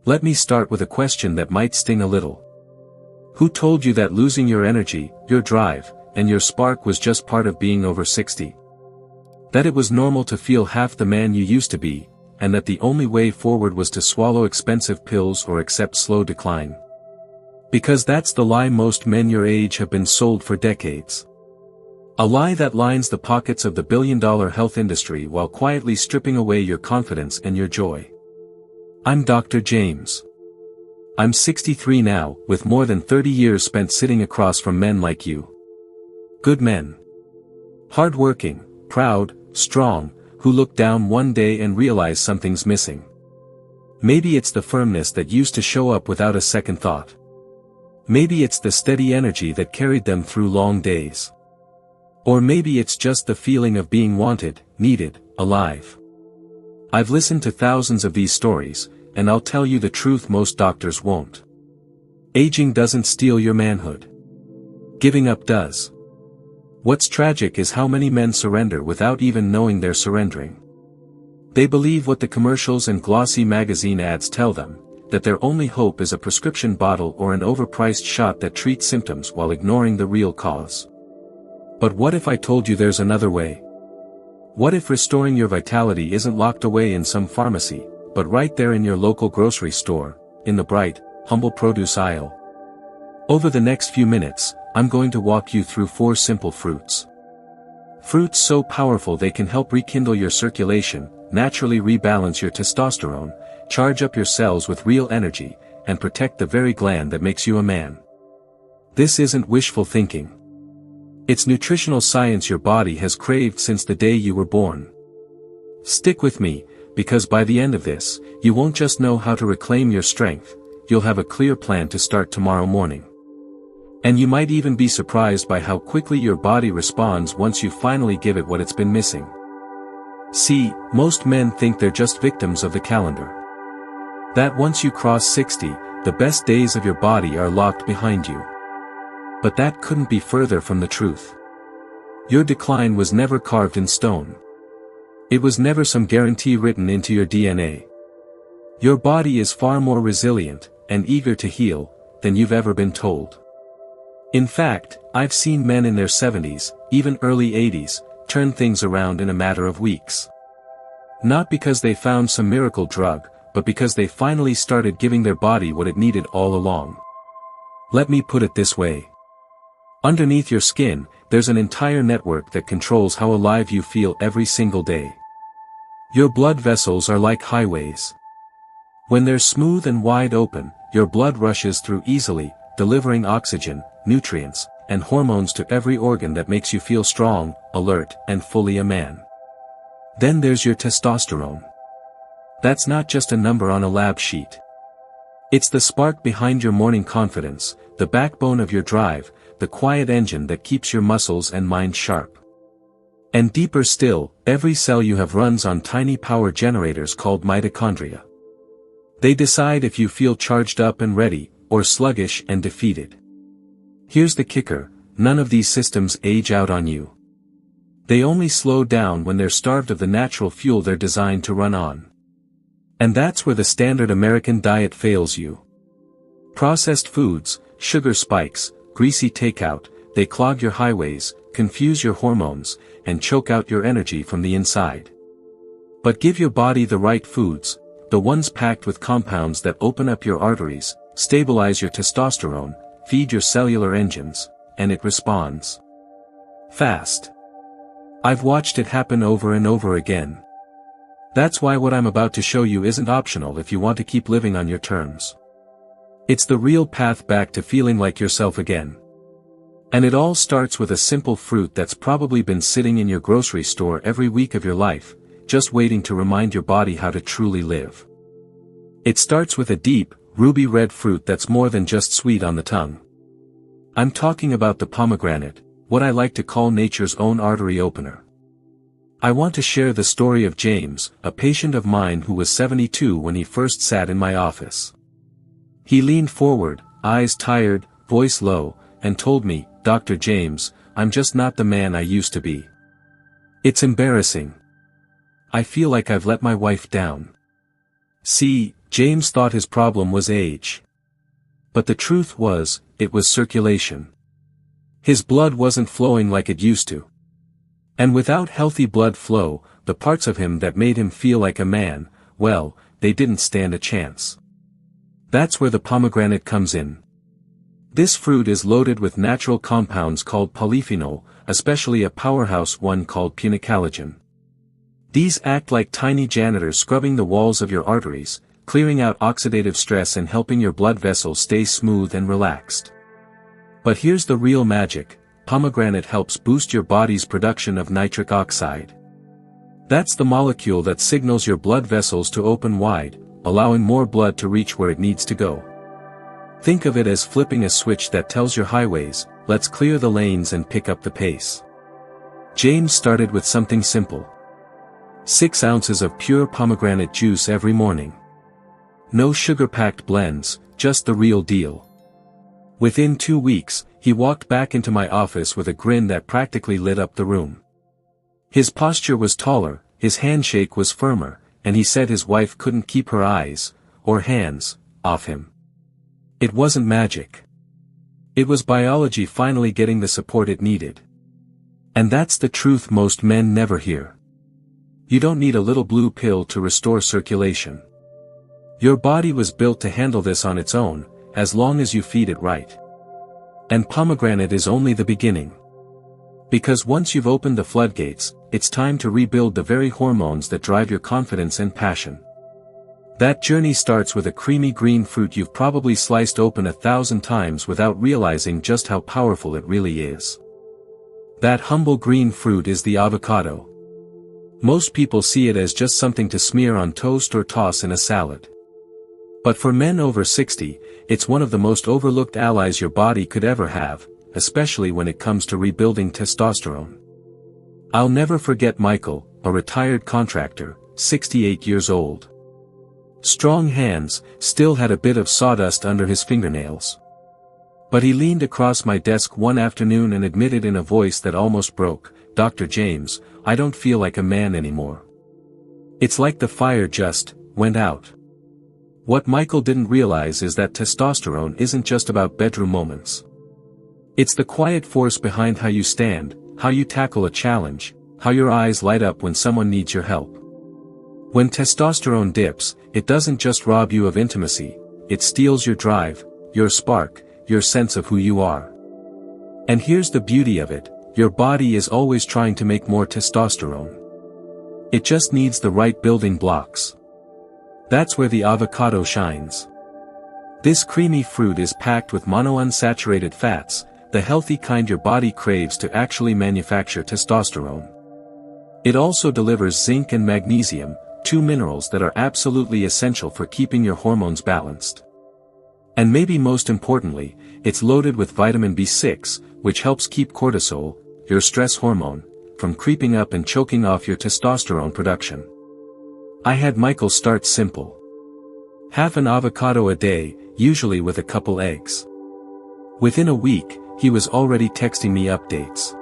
Let me start with a question that might sting a little. Who told you that losing your energy, your drive, and your spark was just part of being over 60? That it was normal to feel half the man you used to be, and that the only way forward was to swallow expensive pills or accept slow decline? Because that's the lie most men your age have been sold for decades. A lie that lines the pockets of the billion-dollar health industry while quietly stripping away your confidence and your joy. I'm Dr. James. I'm 63 now, with more than 30 years spent sitting across from men like you. Good men. Hard-working, proud, strong, who look down one day and realize something's missing. Maybe it's the firmness that used to show up without a second thought. Maybe it's the steady energy that carried them through long days. Or maybe it's just the feeling of being wanted, needed, alive. I've listened to thousands of these stories, and I'll tell you the truth most doctors won't. Aging doesn't steal your manhood. Giving up does. What's tragic is how many men surrender without even knowing they're surrendering. They believe what the commercials and glossy magazine ads tell them, that their only hope is a prescription bottle or an overpriced shot that treats symptoms while ignoring the real cause. But what if I told you there's another way? What if restoring your vitality isn't locked away in some pharmacy, but right there in your local grocery store, in the bright, humble produce aisle? Over the next few minutes, I'm going to walk you through 4 simple fruits. Fruits so powerful they can help rekindle your circulation, naturally rebalance your testosterone, charge up your cells with real energy, and protect the very gland that makes you a man. This isn't wishful thinking. It's nutritional science your body has craved since the day you were born. Stick with me, because by the end of this, you won't just know how to reclaim your strength, you'll have a clear plan to start tomorrow morning. And you might even be surprised by how quickly your body responds once you finally give it what it's been missing. See, most men think they're just victims of the calendar. That once you cross 60, the best days of your body are locked behind you. But that couldn't be further from the truth. Your decline was never carved in stone. It was never some guarantee written into your DNA. Your body is far more resilient, and eager to heal, than you've ever been told. In fact, I've seen men in their 70s, even early 80s, turn things around in a matter of weeks. Not because they found some miracle drug, but because they finally started giving their body what it needed all along. Let me put it this way. Underneath your skin, there's an entire network that controls how alive you feel every single day. Your blood vessels are like highways. When they're smooth and wide open, your blood rushes through easily, delivering oxygen, nutrients, and hormones to every organ that makes you feel strong, alert, and fully a man. Then there's your testosterone. That's not just a number on a lab sheet. It's the spark behind your morning confidence, the backbone of your drive, the quiet engine that keeps your muscles and mind sharp. And deeper still, every cell you have runs on tiny power generators called mitochondria. They decide if you feel charged up and ready, or sluggish and defeated. Here's the kicker, none of these systems age out on you. They only slow down when they're starved of the natural fuel they're designed to run on. And that's where the standard American diet fails you. Processed foods, sugar spikes, greasy takeout, they clog your highways, confuse your hormones, and choke out your energy from the inside. But give your body the right foods, the ones packed with compounds that open up your arteries, stabilize your testosterone, feed your cellular engines, and it responds. Fast. I've watched it happen over and over again. That's why what I'm about to show you isn't optional if you want to keep living on your terms. It's the real path back to feeling like yourself again. And it all starts with a simple fruit that's probably been sitting in your grocery store every week of your life, just waiting to remind your body how to truly live. It starts with a deep, ruby red fruit that's more than just sweet on the tongue. I'm talking about the pomegranate, what I like to call nature's own artery opener. I want to share the story of James, a patient of mine who was 72 when he first sat in my office. He leaned forward, eyes tired, voice low, and told me, "Dr. James, I'm just not the man I used to be. It's embarrassing. I feel like I've let my wife down." See, James thought his problem was age. But the truth was, it was circulation. His blood wasn't flowing like it used to. And without healthy blood flow, the parts of him that made him feel like a man, well, they didn't stand a chance. That's where the pomegranate comes in. This fruit is loaded with natural compounds called polyphenol, especially a powerhouse one called punicalagin. These act like tiny janitors scrubbing the walls of your arteries, clearing out oxidative stress and helping your blood vessels stay smooth and relaxed. But here's the real magic: pomegranate helps boost your body's production of nitric oxide. That's the molecule that signals your blood vessels to open wide, allowing more blood to reach where it needs to go. Think of it as flipping a switch that tells your highways, let's clear the lanes and pick up the pace. James started with something simple. 6 ounces of pure pomegranate juice every morning. No sugar-packed blends, just the real deal. Within 2 weeks, he walked back into my office with a grin that practically lit up the room. His posture was taller, his handshake was firmer, and he said his wife couldn't keep her eyes, or hands, off him. It wasn't magic. It was biology finally getting the support it needed. And that's the truth most men never hear. You don't need a little blue pill to restore circulation. Your body was built to handle this on its own, as long as you feed it right. And pomegranate is only the beginning. Because once you've opened the floodgates, it's time to rebuild the very hormones that drive your confidence and passion. That journey starts with a creamy green fruit you've probably sliced open 1,000 times without realizing just how powerful it really is. That humble green fruit is the avocado. Most people see it as just something to smear on toast or toss in a salad. But for men over 60, it's one of the most overlooked allies your body could ever have, especially when it comes to rebuilding testosterone. I'll never forget Michael, a retired contractor, 68 years old. Strong hands, still had a bit of sawdust under his fingernails. But he leaned across my desk one afternoon and admitted in a voice that almost broke, "Dr. James, I don't feel like a man anymore. It's like the fire just went out." What Michael didn't realize is that testosterone isn't just about bedroom moments. It's the quiet force behind how you stand, how you tackle a challenge, how your eyes light up when someone needs your help. When testosterone dips, it doesn't just rob you of intimacy, it steals your drive, your spark, your sense of who you are. And here's the beauty of it: your body is always trying to make more testosterone. It just needs the right building blocks. That's where the avocado shines. This creamy fruit is packed with monounsaturated fats, the healthy kind your body craves to actually manufacture testosterone. It also delivers zinc and magnesium, 2 minerals that are absolutely essential for keeping your hormones balanced. And maybe most importantly, it's loaded with vitamin B6, which helps keep cortisol, your stress hormone, from creeping up and choking off your testosterone production. I had Michael start simple. Half an avocado a day, usually with a couple eggs. Within a week, he was already texting me updates.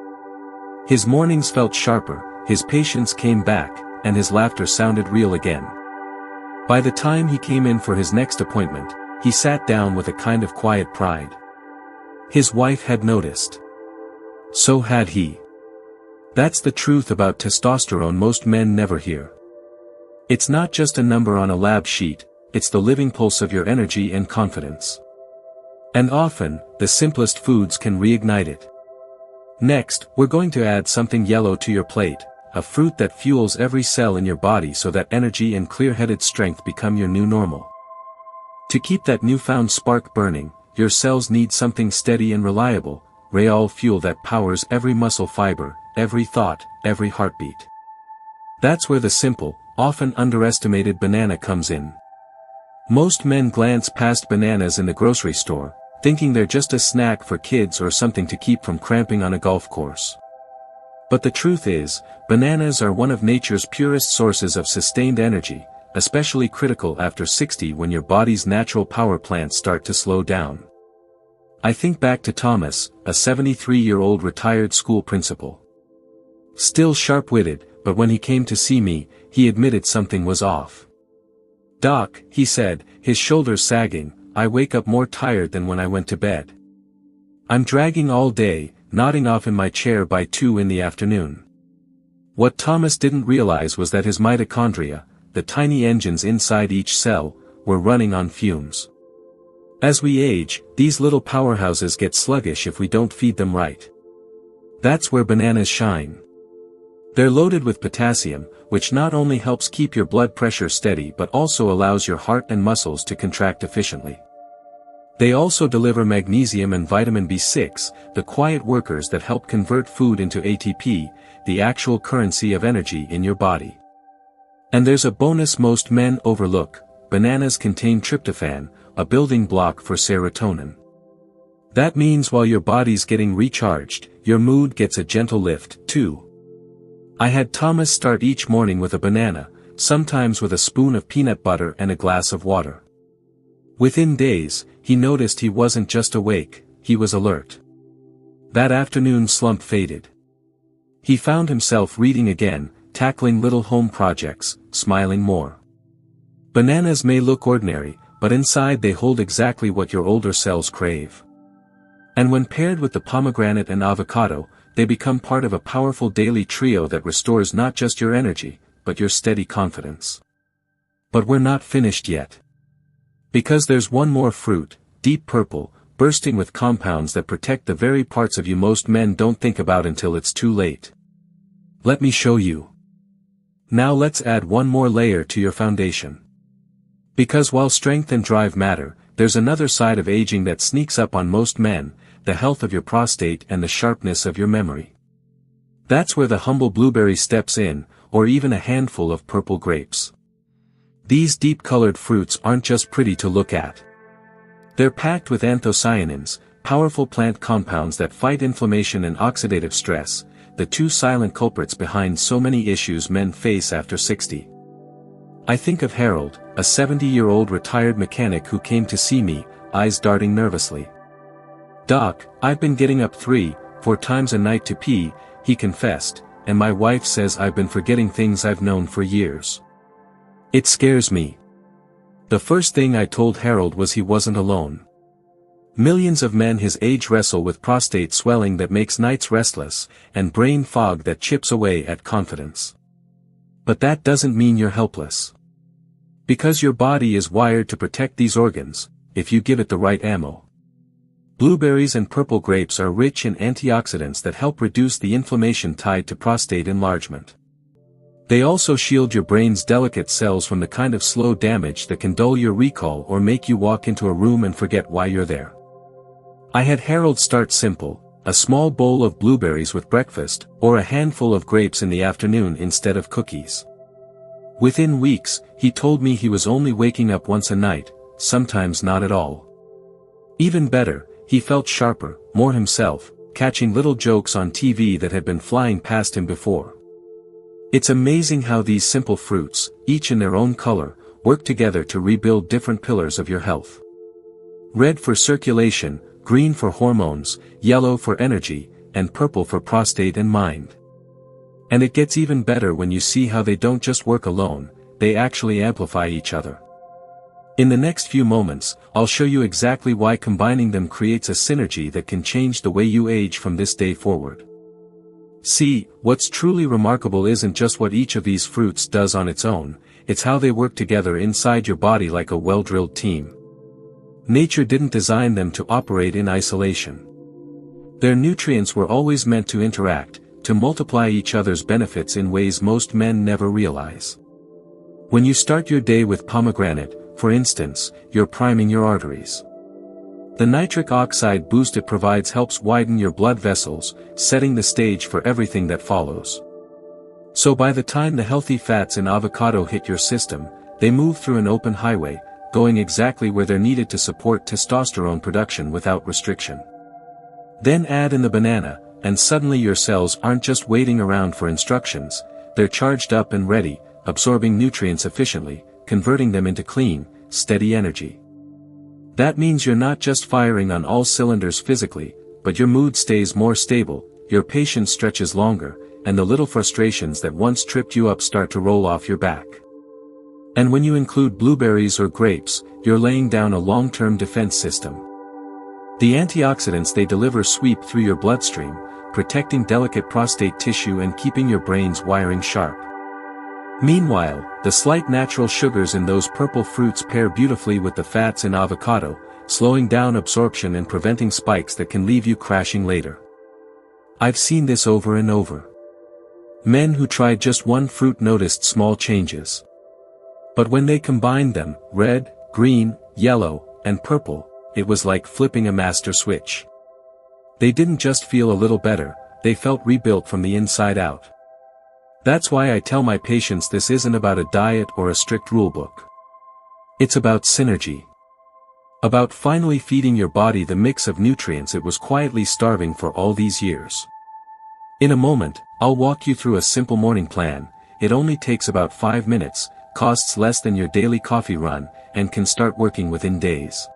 His mornings felt sharper, his patience came back, and his laughter sounded real again. By the time he came in for his next appointment, he sat down with a kind of quiet pride. His wife had noticed. So had he. That's the truth about testosterone most men never hear. It's not just a number on a lab sheet, it's the living pulse of your energy and confidence. And often, the simplest foods can reignite it. Next, we're going to add something yellow to your plate, a fruit that fuels every cell in your body so that energy and clear-headed strength become your new normal. To keep that newfound spark burning, your cells need something steady and reliable, real fuel that powers every muscle fiber, every thought, every heartbeat. That's where the simple, often underestimated banana comes in. Most men glance past bananas in the grocery store, thinking they're just a snack for kids or something to keep from cramping on a golf course. But the truth is, bananas are one of nature's purest sources of sustained energy, especially critical after 60 when your body's natural power plants start to slow down. I think back to Thomas, a 73-year-old retired school principal. Still sharp-witted, but when he came to see me, he admitted something was off. "Doc," he said, his shoulders sagging, "I wake up more tired than when I went to bed. I'm dragging all day, nodding off in my chair by 2 in the afternoon." What Thomas didn't realize was that his mitochondria, the tiny engines inside each cell, were running on fumes. As we age, these little powerhouses get sluggish if we don't feed them right. That's where bananas shine. They're loaded with potassium, which not only helps keep your blood pressure steady but also allows your heart and muscles to contract efficiently. They also deliver magnesium and vitamin B6, the quiet workers that help convert food into ATP, the actual currency of energy in your body. And there's a bonus most men overlook: bananas contain tryptophan, a building block for serotonin. That means while your body's getting recharged, your mood gets a gentle lift, too. I had Thomas start each morning with a banana, sometimes with a spoon of peanut butter and a glass of water. Within days, he noticed he wasn't just awake, he was alert. That afternoon slump faded. He found himself reading again, tackling little home projects, smiling more. Bananas may look ordinary, but inside they hold exactly what your older cells crave. And when paired with the pomegranate and avocado, they become part of a powerful daily trio that restores not just your energy, but your steady confidence. But we're not finished yet. Because there's one more fruit, deep purple, bursting with compounds that protect the very parts of you most men don't think about until it's too late. Let me show you. Now let's add one more layer to your foundation. Because while strength and drive matter, there's another side of aging that sneaks up on most men: the health of your prostate and the sharpness of your memory. That's where the humble blueberry steps in, or even a handful of purple grapes. These deep-colored fruits aren't just pretty to look at. They're packed with anthocyanins, powerful plant compounds that fight inflammation and oxidative stress, the two silent culprits behind so many issues men face after 60. I think of Harold, a 70-year-old retired mechanic who came to see me, eyes darting nervously. "Doc, I've been getting up 3-4 times a night to pee," he confessed, "and my wife says I've been forgetting things I've known for years. It scares me." The first thing I told Harold was he wasn't alone. Millions of men his age wrestle with prostate swelling that makes nights restless, and brain fog that chips away at confidence. But that doesn't mean you're helpless. Because your body is wired to protect these organs, if you give it the right ammo. Blueberries and purple grapes are rich in antioxidants that help reduce the inflammation tied to prostate enlargement. They also shield your brain's delicate cells from the kind of slow damage that can dull your recall or make you walk into a room and forget why you're there. I had Harold start simple: a small bowl of blueberries with breakfast, or a handful of grapes in the afternoon instead of cookies. Within weeks, he told me he was only waking up once a night, sometimes not at all. Even better, he felt sharper, more himself, catching little jokes on TV that had been flying past him before. It's amazing how these simple fruits, each in their own color, work together to rebuild different pillars of your health. Red for circulation, green for hormones, yellow for energy, and purple for prostate and mind. And it gets even better when you see how they don't just work alone, they actually amplify each other. In the next few moments, I'll show you exactly why combining them creates a synergy that can change the way you age from this day forward. See, what's truly remarkable isn't just what each of these fruits does on its own, it's how they work together inside your body like a well-drilled team. Nature didn't design them to operate in isolation. Their nutrients were always meant to interact, to multiply each other's benefits in ways most men never realize. When you start your day with pomegranate, for instance, you're priming your arteries. The nitric oxide boost it provides helps widen your blood vessels, setting the stage for everything that follows. So by the time the healthy fats in avocado hit your system, they move through an open highway, going exactly where they're needed to support testosterone production without restriction. Then add in the banana, and suddenly your cells aren't just waiting around for instructions, they're charged up and ready, absorbing nutrients efficiently, converting them into clean, steady energy. That means you're not just firing on all cylinders physically, but your mood stays more stable, your patience stretches longer, and the little frustrations that once tripped you up start to roll off your back. And when you include blueberries or grapes, you're laying down a long-term defense system. The antioxidants they deliver sweep through your bloodstream, protecting delicate prostate tissue and keeping your brain's wiring sharp. Meanwhile, the slight natural sugars in those purple fruits pair beautifully with the fats in avocado, slowing down absorption and preventing spikes that can leave you crashing later. I've seen this over and over. Men who tried just one fruit noticed small changes. But when they combined them, red, green, yellow, and purple, it was like flipping a master switch. They didn't just feel a little better, they felt rebuilt from the inside out. That's why I tell my patients this isn't about a diet or a strict rulebook. It's about synergy. About finally feeding your body the mix of nutrients it was quietly starving for all these years. In a moment, I'll walk you through a simple morning plan. It only takes about 5 minutes, costs less than your daily coffee run, and can start working within days.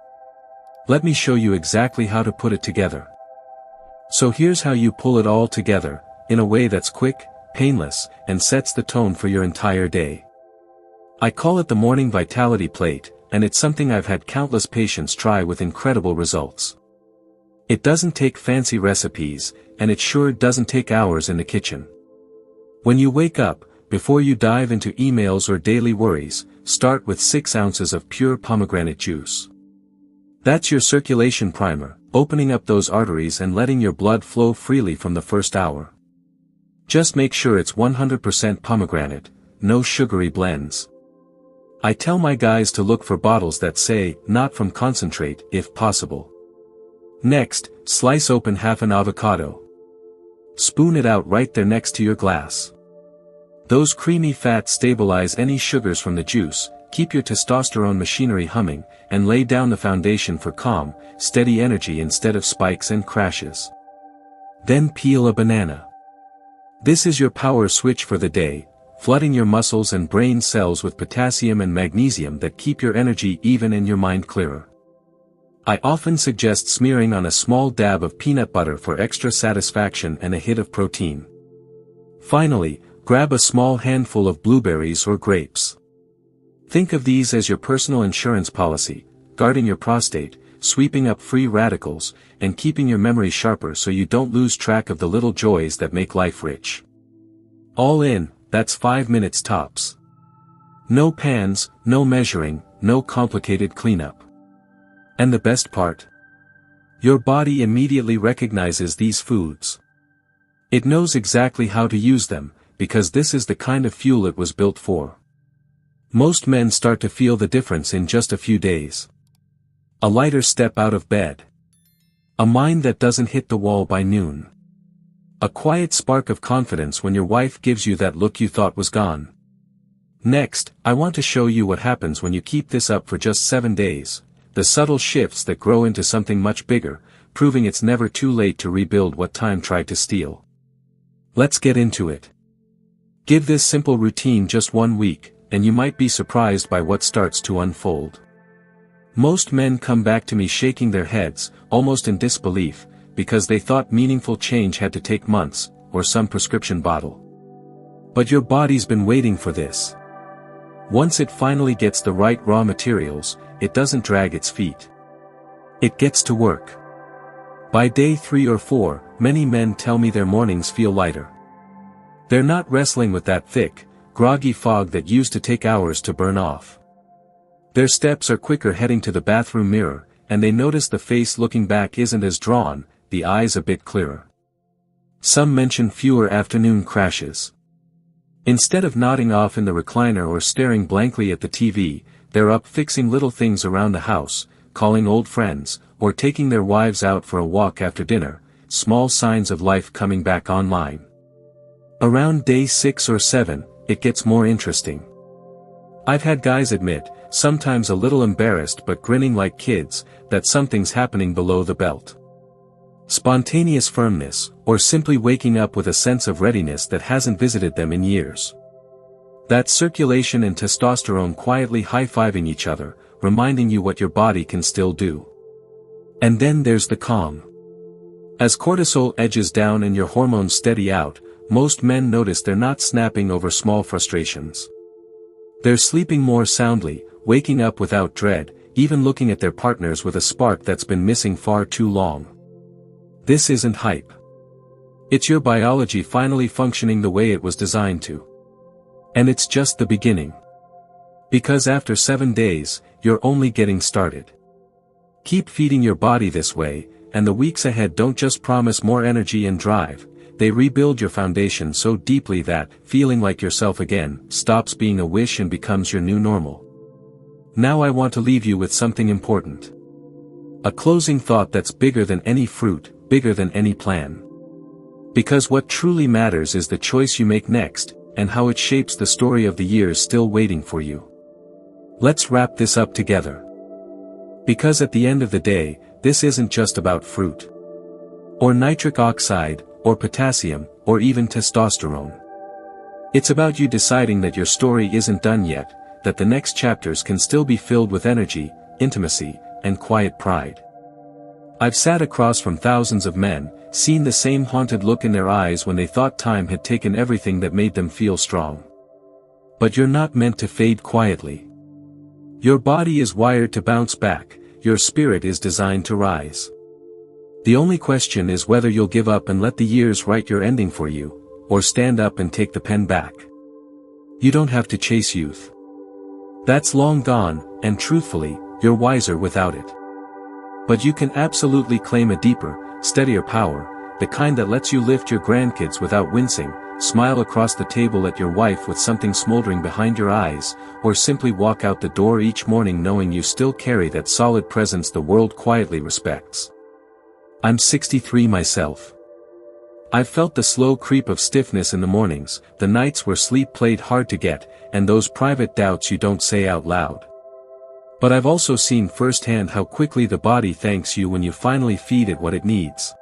Let me show you exactly how to put it together. So here's how you pull it all together, in a way that's quick, painless, and sets the tone for your entire day. I call it the morning vitality plate, and it's something I've had countless patients try with incredible results. It doesn't take fancy recipes, and it sure doesn't take hours in the kitchen. When you wake up, before you dive into emails or daily worries, start with 6 ounces of pure pomegranate juice. That's your circulation primer, opening up those arteries and letting your blood flow freely from the first hour. Just make sure it's 100% pomegranate, no sugary blends. I tell my guys to look for bottles that say, not from concentrate, if possible. Next, slice open half an avocado. Spoon it out right there next to your glass. Those creamy fats stabilize any sugars from the juice, keep your testosterone machinery humming, and lay down the foundation for calm, steady energy instead of spikes and crashes. Then peel a banana. This is your power switch for the day, flooding your muscles and brain cells with potassium and magnesium that keep your energy even and your mind clearer. I often suggest smearing on a small dab of peanut butter for extra satisfaction and a hit of protein. Finally, grab a small handful of blueberries or grapes. Think of these as your personal insurance policy, guarding your prostate, sweeping up free radicals, and keeping your memory sharper so you don't lose track of the little joys that make life rich. All in, that's 5 minutes tops. No pans, no measuring, no complicated cleanup. And the best part? Your body immediately recognizes these foods. It knows exactly how to use them, because this is the kind of fuel it was built for. Most men start to feel the difference in just a few days. A lighter step out of bed. A mind that doesn't hit the wall by noon. A quiet spark of confidence when your wife gives you that look you thought was gone. Next, I want to show you what happens when you keep this up for just 7 days, the subtle shifts that grow into something much bigger, proving it's never too late to rebuild what time tried to steal. Let's get into it. Give this simple routine just 1 week, and you might be surprised by what starts to unfold. Most men come back to me shaking their heads, almost in disbelief, because they thought meaningful change had to take months, or some prescription bottle. But your body's been waiting for this. Once it finally gets the right raw materials, it doesn't drag its feet. It gets to work. By day 3 or 4, many men tell me their mornings feel lighter. They're not wrestling with that thick, groggy fog that used to take hours to burn off. Their steps are quicker heading to the bathroom mirror, and they notice the face looking back isn't as drawn, the eyes a bit clearer. Some mention fewer afternoon crashes. Instead of nodding off in the recliner or staring blankly at the TV, they're up fixing little things around the house, calling old friends, or taking their wives out for a walk after dinner, small signs of life coming back online. Around day 6 or 7, it gets more interesting. I've had guys admit, sometimes a little embarrassed but grinning like kids, that something's happening below the belt. Spontaneous firmness, or simply waking up with a sense of readiness that hasn't visited them in years. That's circulation and testosterone quietly high-fiving each other, reminding you what your body can still do. And then there's the calm. As cortisol edges down and your hormones steady out, most men notice they're not snapping over small frustrations. They're sleeping more soundly, waking up without dread, even looking at their partners with a spark that's been missing far too long. This isn't hype. It's your biology finally functioning the way it was designed to. And it's just the beginning. Because after 7 days, you're only getting started. Keep feeding your body this way, and the weeks ahead don't just promise more energy and drive, they rebuild your foundation so deeply that, feeling like yourself again, stops being a wish and becomes your new normal. Now I want to leave you with something important. A closing thought that's bigger than any fruit, bigger than any plan. Because what truly matters is the choice you make next, and how it shapes the story of the years still waiting for you. Let's wrap this up together. Because at the end of the day, this isn't just about fruit. Or nitric oxide, or potassium, or even testosterone. It's about you deciding that your story isn't done yet, that the next chapters can still be filled with energy, intimacy, and quiet pride. I've sat across from thousands of men, seen the same haunted look in their eyes when they thought time had taken everything that made them feel strong. But you're not meant to fade quietly. Your body is wired to bounce back, your spirit is designed to rise. The only question is whether you'll give up and let the years write your ending for you, or stand up and take the pen back. You don't have to chase youth. That's long gone, and truthfully, you're wiser without it. But you can absolutely claim a deeper, steadier power, the kind that lets you lift your grandkids without wincing, smile across the table at your wife with something smoldering behind your eyes, or simply walk out the door each morning knowing you still carry that solid presence the world quietly respects. I'm 63 myself. I've felt the slow creep of stiffness in the mornings, the nights where sleep played hard to get, and those private doubts you don't say out loud. But I've also seen firsthand how quickly the body thanks you when you finally feed it what it needs.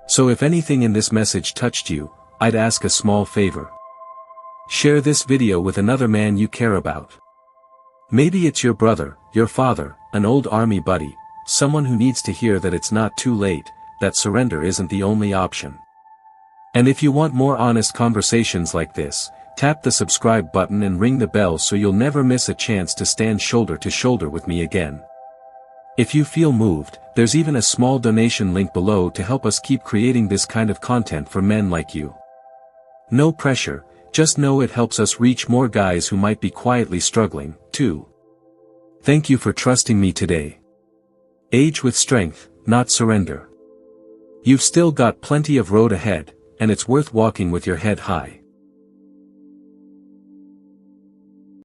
So if anything in this message touched you, I'd ask a small favor. Share this video with another man you care about. Maybe it's your brother, your father, an old army buddy, someone who needs to hear that it's not too late, that surrender isn't the only option. And if you want more honest conversations like this, tap the subscribe button and ring the bell so you'll never miss a chance to stand shoulder to shoulder with me again. If you feel moved, there's even a small donation link below to help us keep creating this kind of content for men like you. No pressure, just know it helps us reach more guys who might be quietly struggling, too. Thank you for trusting me today. Age with strength, not surrender. You've still got plenty of road ahead, and it's worth walking with your head high.